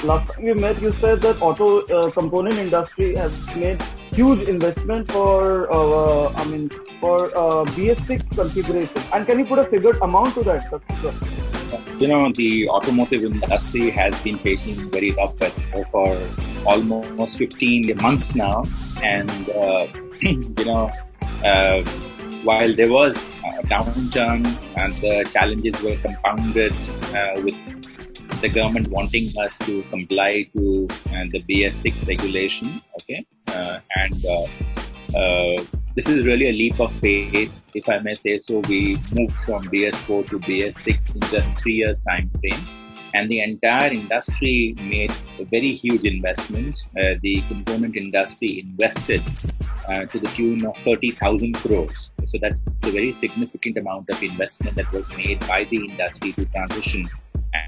Last time we met, you said that auto component industry has made huge investment for, BS6 configuration. And can you put a figured amount to that? The automotive industry has been facing very rough weather for almost 15 months now. And, while there was a downturn and the challenges were compounded with the government wanting us to comply to the BS6 regulation, okay? This is really a leap of faith, if I may say so. We moved from BS4 to BS6 in just 3 years time frame, and the entire industry made a very huge investment. The component industry invested to the tune of 30,000 crores. So that's a very significant amount of investment that was made by the industry to transition.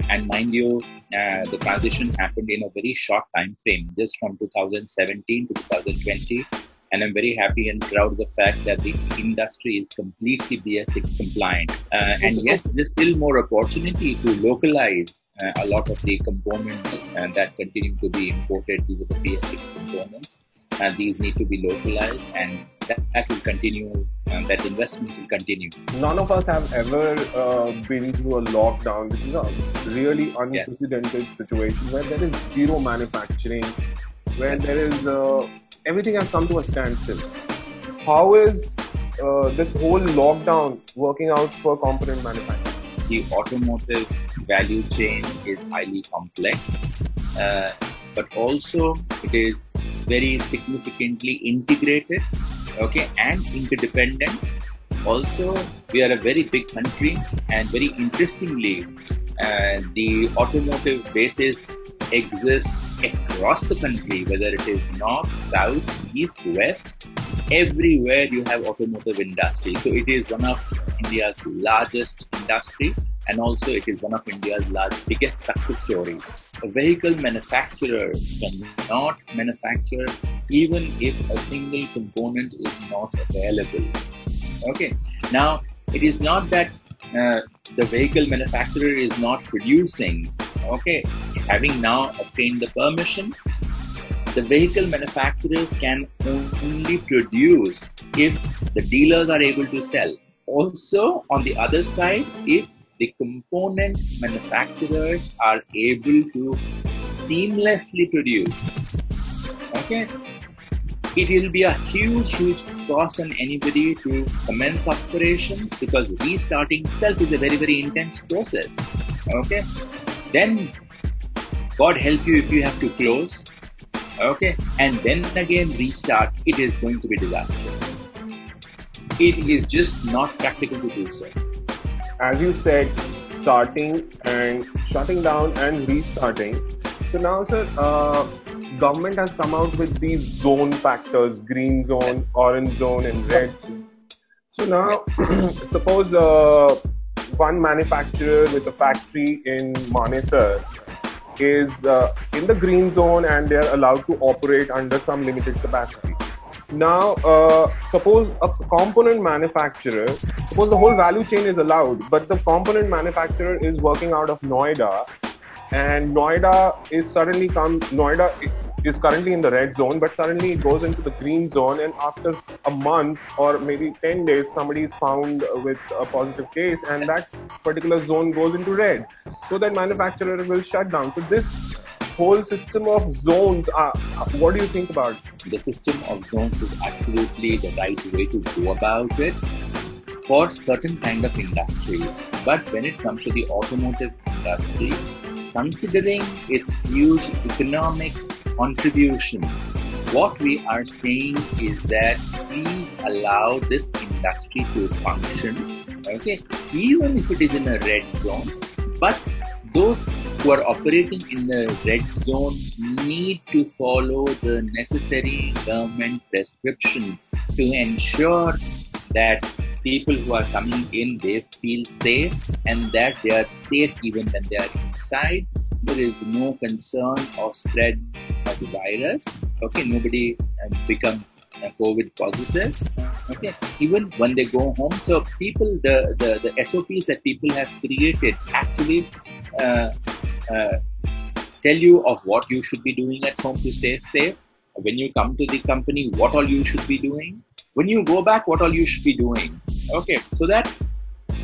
And mind you, the transition happened in a very short time frame, just from 2017 to 2020. And I'm very happy and proud of the fact that the industry is completely BS6 compliant. And yes, there's still more opportunity to localize a lot of the components that continue to be imported due to the BS6 components. And these need to be localized, and that will continue, that investments will continue. None of us have ever been through a lockdown. This is a really unprecedented situation where there is zero manufacturing, where there is everything has come to a standstill. How is this whole lockdown working out for component manufacturing? The automotive value chain is highly complex, but also it is very significantly integrated, okay, and interdependent. Also, we are a very big country, and very interestingly, the automotive bases exist across the country, whether it is north, south, east, west. Everywhere you have automotive industry. So it is one of India's largest industry, and also it is one of India's biggest success stories. A vehicle manufacturer cannot manufacture even if a single component is not available. Okay. Now, it is not that the vehicle manufacturer is not producing. Okay. Having now obtained the permission, the vehicle manufacturers can only produce if the dealers are able to sell. Also, on the other side, if the component manufacturers are able to seamlessly produce, okay, it will be a huge cost on anybody to commence operations, because restarting itself is a very intense process. Okay, then God help you if you have to close, okay, and then again restart. It is going to be disastrous. It is just not practical to do so. As you said, starting and shutting down and restarting. So now, sir, government has come out with these zone factors: green zone, orange zone, and red zone. So now, suppose one manufacturer with a factory in Manesar is in the green zone and they are allowed to operate under some limited capacity. Now, suppose a component manufacturer, suppose the whole value chain is allowed, but the component manufacturer is working out of Noida, and Noida is currently in the red zone, but suddenly it goes into the green zone, and after a month or maybe 10 days, somebody is found with a positive case, and that particular zone goes into red. So that manufacturer will shut down. So this whole system of zones, what do you think about it? The system of zones is absolutely the right way to go about it for certain kind of industries. But when it comes to the automotive industry, considering its huge economic contribution, what we are saying is that please allow this industry to function, okay, even if it is in a red zone. But those who are operating in the red zone need to follow the necessary government prescription to ensure that people who are coming in, they feel safe, and that they are safe even when they are inside. There is no concern of spread of the virus. Okay, nobody becomes COVID positive. Okay, even when they go home, so people, the SOPs that people have created actually uh, uh, tell you of what you should be doing at home to stay safe. When you come to the company, what all you should be doing. When you go back, what all you should be doing. Okay, so that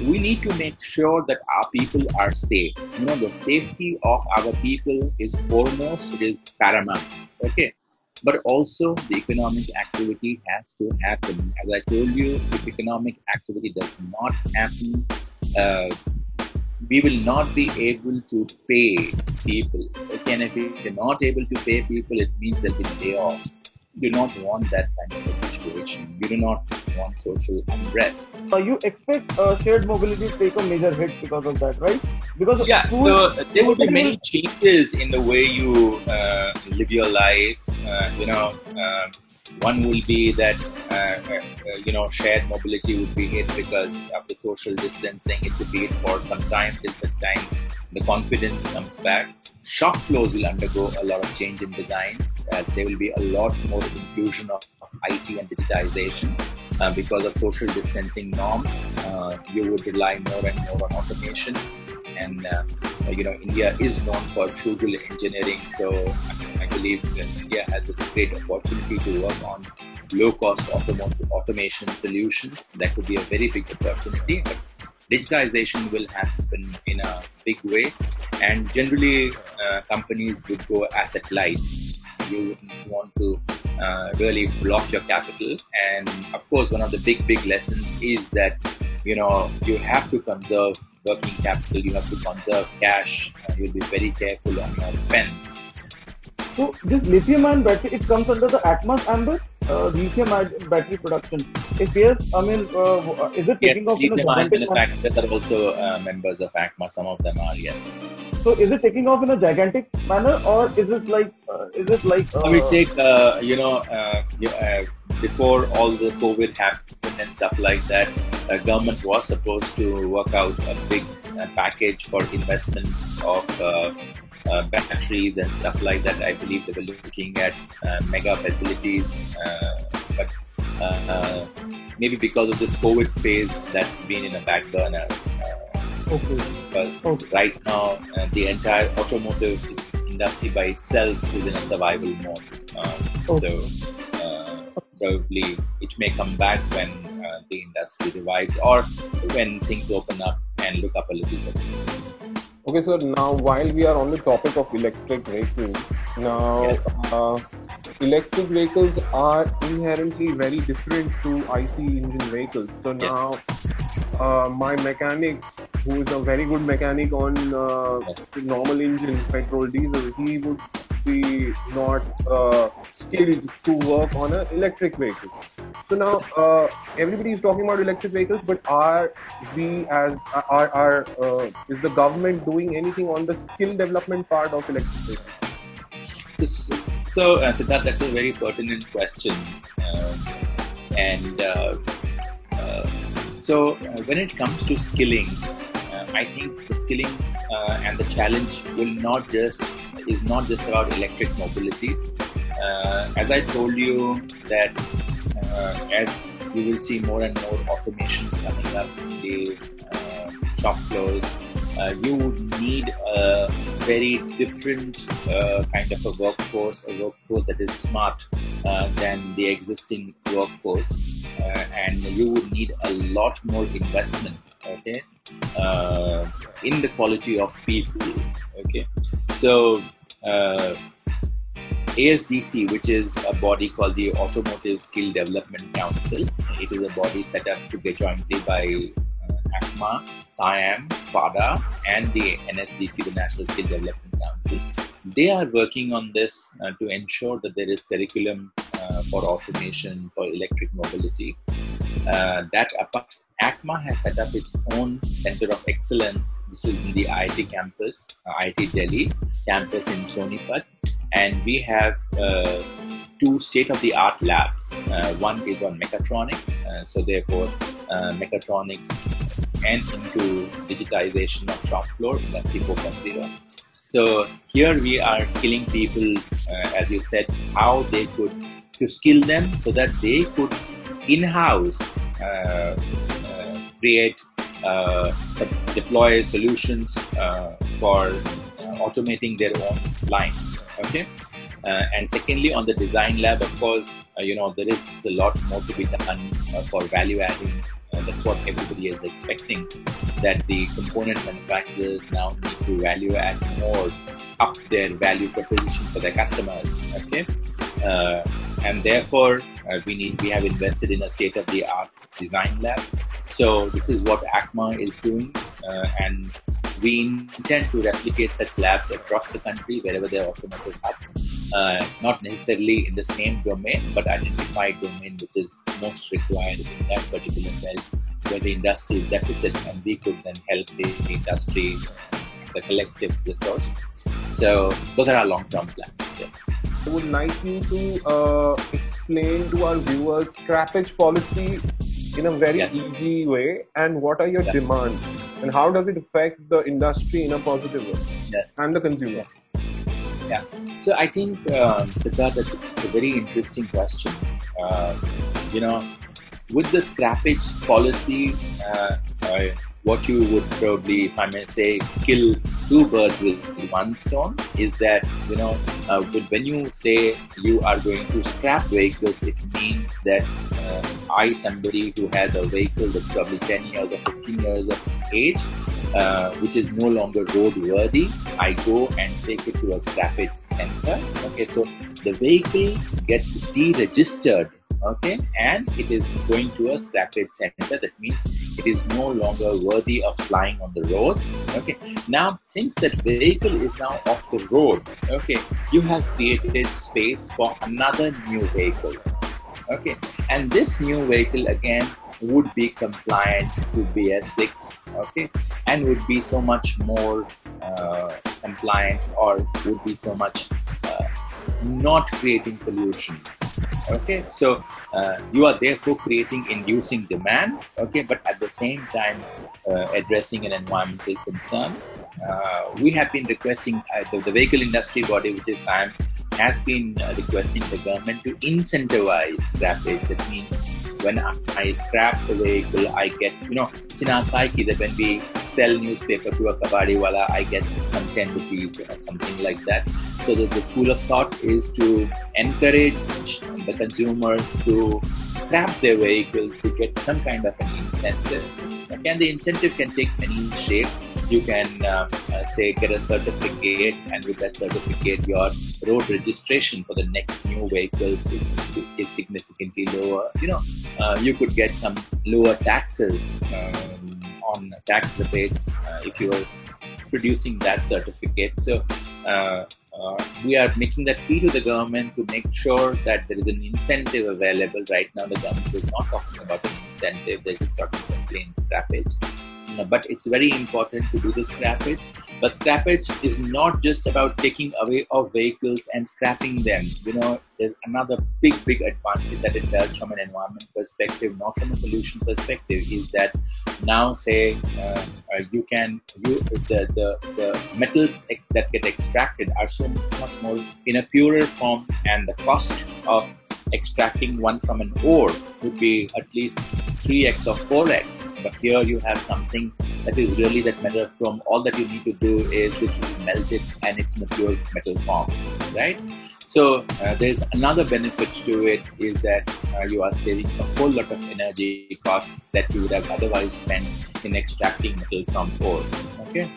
we need to make sure that our people are safe. You know, the safety of our people is foremost, it is paramount. Okay. But also the economic activity has to happen. As I told you, if economic activity does not happen, uh, we will not be able to pay people. Okay, and if you're not able to pay people, it means there'll be layoffs. You do not want that kind of a situation. You do not want social unrest. You expect shared mobility to take a major hit because of that, right? Because Yeah, school, so there will be will many changes in the way you live your life. One will be that shared mobility would be hit because of the social distancing. It could be hit for some time till such time the confidence comes back. Shop floors will undergo a lot of change in designs. There will be a lot more infusion of IT and digitization. Because of social distancing norms, you would rely more and more on automation. And India is known for frugal engineering, so I believe that India has this great opportunity to work on low-cost automation solutions. That could be a very big opportunity. But digitization will happen in a big way, and generally companies would go asset light. You wouldn't want to really block your capital. And of course, one of the big lessons is that you have to conserve working capital, you have to conserve cash, you'll be very careful on your spends. so this lithium-ion battery, it comes under the ACMA's ambit, lithium-ion battery production. If yes, I mean, is it Yes, taking off in a lithium-ion gigantic manner? manufacturers are also members of ACMA. Some of them are, yes. So is it taking off in a gigantic manner, or is it like I will take, before all the COVID happened and stuff like that, government was supposed to work out a big package for investment of batteries and stuff like that. I believe they were looking at mega facilities, but maybe because of this COVID phase, that's been in a back burner. okay? Because Okay. right now the entire automotive industry by itself is in a survival mode. Okay. Probably it may come back when the industry revives or when things open up and look up a little bit. Okay, so now while we are on the topic of electric vehicles, now Yes. electric vehicles are inherently very different to IC engine vehicles. So Yes. now my mechanic, who is a very good mechanic on normal engines, petrol, diesel, he would be not skilled to work on an electric vehicle. So now everybody is talking about electric vehicles, but are we as is the government doing anything on the skill development part of electric vehicles? So, Siddharth, that's a very pertinent question. When it comes to skilling, I think the skilling and the challenge is not just about electric mobility. As I told you that as you will see more and more automation coming up in the shop floors, you would need a very different kind of a workforce that is smart than the existing workforce, and you would need a lot more investment, okay, in the quality of people, okay. So ASDC, which is a body called the Automotive Skill Development Council. It is a body set up jointly by ACMA, SIAM, FADA, and the NSDC, the National Skill Development Council. They are working on this to ensure that there is curriculum for automation, for electric mobility. That apart, ACMA has set up its own center of excellence. This is in the IIT campus, IIT Delhi campus in Sonipat. And we have two state-of-the-art labs. One is on mechatronics, so therefore mechatronics and into digitization of shop floor, Industry 4.0. So here we are skilling people, as you said, how they could to skill them so that they could in-house create, deploy solutions for automating their own lines. Okay. And secondly, on the design lab, of course, there is a lot more to be done for value adding. That's what everybody is expecting, that the component manufacturers now need to value add more, up their value proposition for their customers. Okay, and therefore we have invested in a state-of-the-art design lab. So this is what ACMA is doing, and we intend to replicate such labs across the country wherever there are automotive hubs. Not necessarily in the same domain, but identify domain which is most required in that particular belt where the industry is deficit, and we could then help the industry as a collective resource. So those are our long-term plans. Yes. I would like you to explain to our viewers scrappage policy in a very easy way, and what are your demands, and how does it affect the industry in a positive way and the consumers? Yeah. So I think, Siddharth, that's a very interesting question. With the scrappage policy, what you would probably, if I may say, kill two birds with one stone is that, when you say you are going to scrap vehicles, it means that somebody who has a vehicle that's probably 10 years or 15 years of age, which is no longer roadworthy, I go and take it to a scrappage center. Okay, so the vehicle gets deregistered. Okay, and it is going to a scrappage center. That means it is no longer worthy of flying on the roads. Okay, now since that vehicle is now off the road, okay, you have created space for another new vehicle. Okay, and this new vehicle again would be compliant to BS6, okay, and would be so much more compliant, or would be so much not creating pollution. Okay, so you are therefore inducing demand, okay, but at the same time addressing an environmental concern. We have been requesting, the vehicle industry body, which is SAM, has been requesting the government to incentivize scrappage. That means when I scrap the vehicle, I get, it's in our psyche that when we sell newspaper to a kabadi wala, I get some 10 rupees or something like that. So that the school of thought is to encourage the consumer to scrap their vehicles to get some kind of an incentive. And the incentive can take many shapes. You can say get a certificate, and with that certificate your road registration for the next new vehicles is significantly lower. You could get some lower taxes on tax rebates if you are producing that certificate. So we are making that plea to the government to make sure that there is an incentive available. Right now the government is not talking about an incentive, they're just talking about plain scrappage. But it's very important to do the scrappage. But scrappage is not just about taking away of vehicles and scrapping them. There's another big advantage that it does from an environment perspective, not from a pollution perspective, is that now say the metals that get extracted are so much more in a purer form, and the cost of extracting one from an ore would be at least 3x or 4x. But here you have something that is really that metal from. All that you need to do is literally melt it, and it's in a pure metal form, right? So there's another benefit to it, is that you are saving a whole lot of energy costs that you would have otherwise spent in extracting metal from ore. Okay.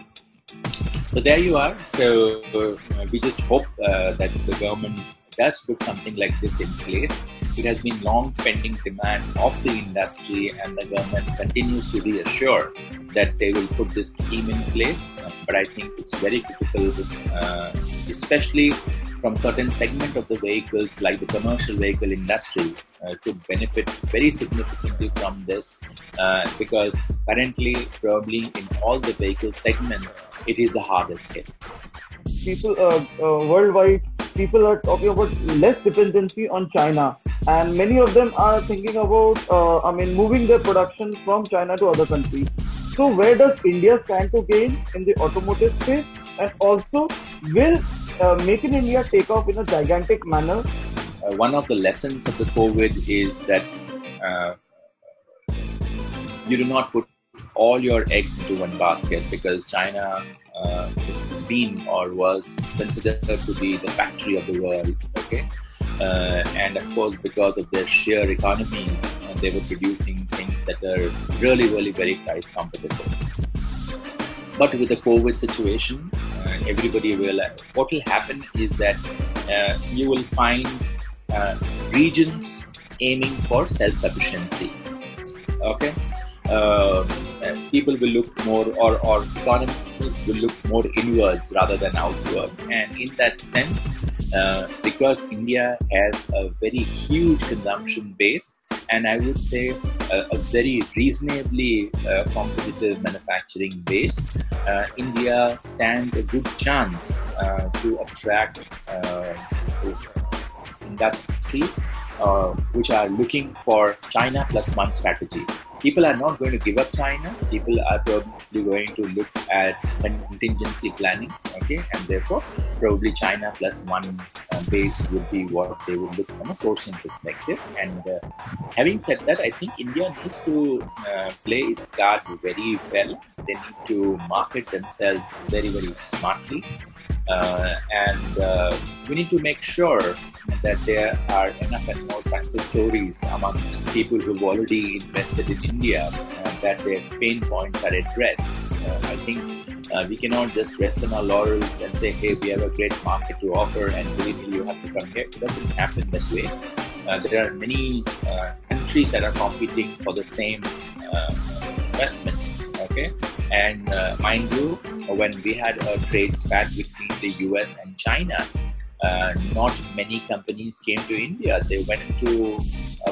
So there you are. So we just hope that the government does put something like this in place. It has been long pending demand of the industry, and the government continues to reassure that they will put this scheme in place. But I think it's very critical, especially from certain segment of the vehicles, like the commercial vehicle industry, could benefit very significantly from this, because currently, probably in all the vehicle segments, it is the hardest hit. People worldwide, people are talking about less dependency on China, and many of them are thinking about, moving their production from China to other countries. So where does India stand to gain in the automotive space? And also, will Make in India take off in a gigantic manner one of the lessons of the COVID is that you do not put all your eggs into one basket, because China has been or was considered to be the factory of the world. Okay, and of course, because of their sheer economies, they were producing things that are really, really very price competitive. But with the COVID situation, everybody will. What will happen is that you will find regions aiming for self-sufficiency. Okay, people will look more, or economies will look more inwards rather than outward. And in that sense, because India has a very huge consumption base, and I would say a very reasonably competitive manufacturing base, India stands a good chance to attract industries which are looking for China plus one strategy. People are not going to give up China. People are probably going to look at contingency planning, okay, and therefore probably China plus one base would be what they would look from a sourcing perspective. And having said that, I think India needs to play its card very well. They need to market themselves very, very smartly. And we need to make sure that there are enough and more success stories among people who've already invested in India, that their pain points are addressed. I think we cannot just rest on our laurels and say, hey, we have a great market to offer and believe me, you have to come here. It doesn't happen that way. There are many countries that are competing for the same investments. Okay, and mind you, when we had a trade spat between the US and China, not many companies came to India. They went to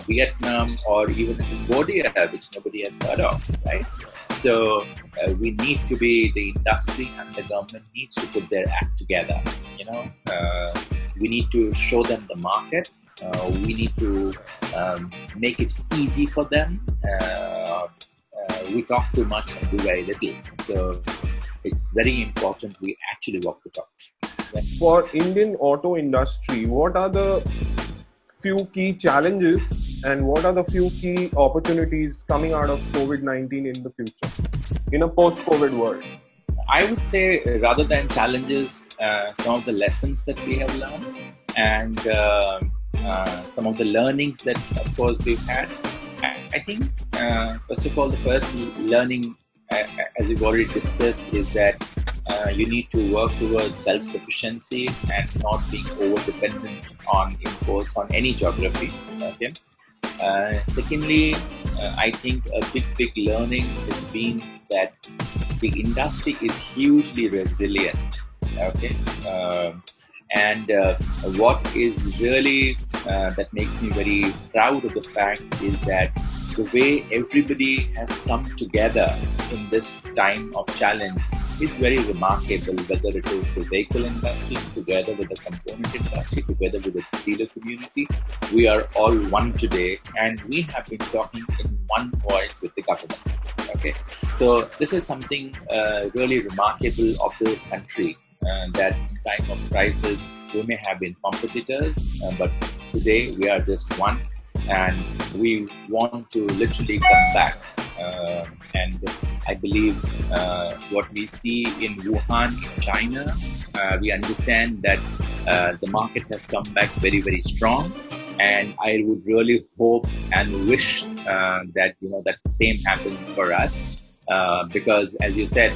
Vietnam or even Cambodia, which nobody has heard of, right? So we need to be, the industry and the government needs to put their act together. You know, we need to show them the market. We need to make it easy for them. We talk too much and do very little. So it's very important we actually walk the talk. Yeah. For Indian auto industry, what are the few key challenges and what are the few key opportunities coming out of COVID-19 in the future, in a post-COVID world? I would say, rather than challenges, some of the lessons that we have learned, and some of the learnings that, of course, we've had. I think, first of all, the first learning, as we've already discussed, is that you need to work towards self-sufficiency and not being over-dependent on imports on any geography. Okay. Secondly, I think a big learning has been that the industry is hugely resilient. Okay. And what is really that makes me very proud of the fact is that the way everybody has come together in this time of challenge is very remarkable, whether it is the vehicle industry together with the component industry, together with the dealer community. We are all one today, and we have been talking in one voice with the government. Okay, so this is something really remarkable of this country, that in time of crisis we may have been competitors, but today we are just one, and we want to literally come back. And I believe what we see in Wuhan, in China, we understand that the market has come back very, very strong. And I would really hope and wish that that same happens for us. Because as you said,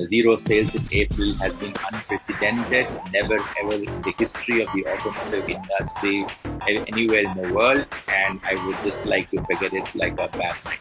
zero sales in April has been unprecedented, never ever in the history of the automotive industry anywhere in the world, and I would just like to forget it like a bad night.